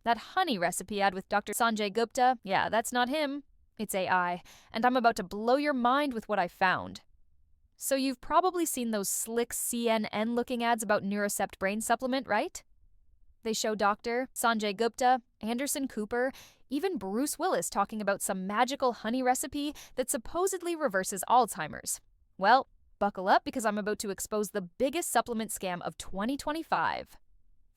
That honey recipe ad with Dr. Sanjay Gupta, yeah, that's not him. It's AI, and I'm about to blow your mind with what I found. So you've probably seen those slick CNN-looking ads about Neurocept brain supplement, right? They show Dr. Sanjay Gupta, Anderson Cooper, even Bruce Willis talking about some magical honey recipe that supposedly reverses Alzheimer's. Well, buckle up because I'm about to expose the biggest supplement scam of 2025.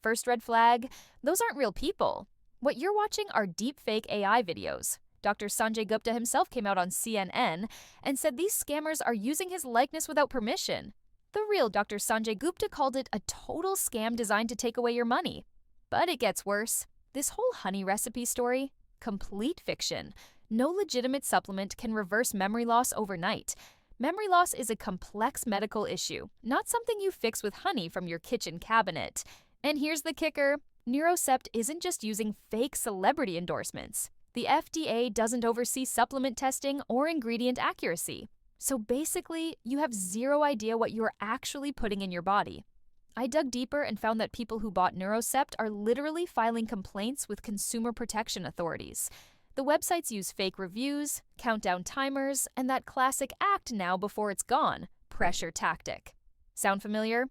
First red flag, those aren't real people. What you're watching are deepfake AI videos. Dr. Sanjay Gupta himself came out on CNN and said these scammers are using his likeness without permission. The real Dr. Sanjay Gupta called it a total scam designed to take away your money. But it gets worse. This whole honey recipe story, complete fiction. No legitimate supplement can reverse memory loss overnight. Memory loss is a complex medical issue, not something you fix with honey from your kitchen cabinet. And here's the kicker. Neurocept isn't just using fake celebrity endorsements. The FDA doesn't oversee supplement testing or ingredient accuracy. So basically, you have zero idea what you're actually putting in your body. I dug deeper and found that people who bought Neurocept are literally filing complaints with consumer protection authorities. The websites use fake reviews, countdown timers, and that classic act now before it's gone pressure tactic. Sound familiar?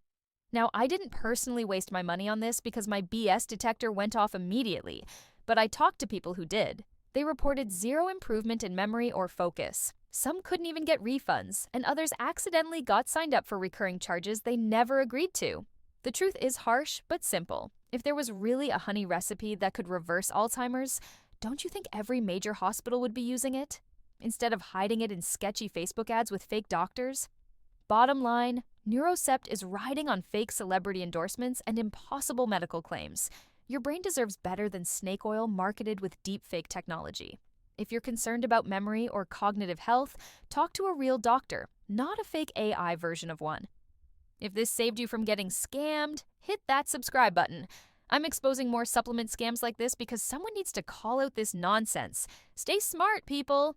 Now, I didn't personally waste my money on this because my BS detector went off immediately, but I talked to people who did. They reported zero improvement in memory or focus. Some couldn't even get refunds, and others accidentally got signed up for recurring charges they never agreed to. The truth is harsh but simple. If there was really a honey recipe that could reverse Alzheimer's, don't you think every major hospital would be using it? Instead of hiding it in sketchy Facebook ads with fake doctors? Bottom line, Neurocept is riding on fake celebrity endorsements and impossible medical claims. Your brain deserves better than snake oil marketed with deepfake technology. If you're concerned about memory or cognitive health, talk to a real doctor, not a fake AI version of one. If this saved you from getting scammed, hit that subscribe button. I'm exposing more supplement scams like this because someone needs to call out this nonsense. Stay smart, people!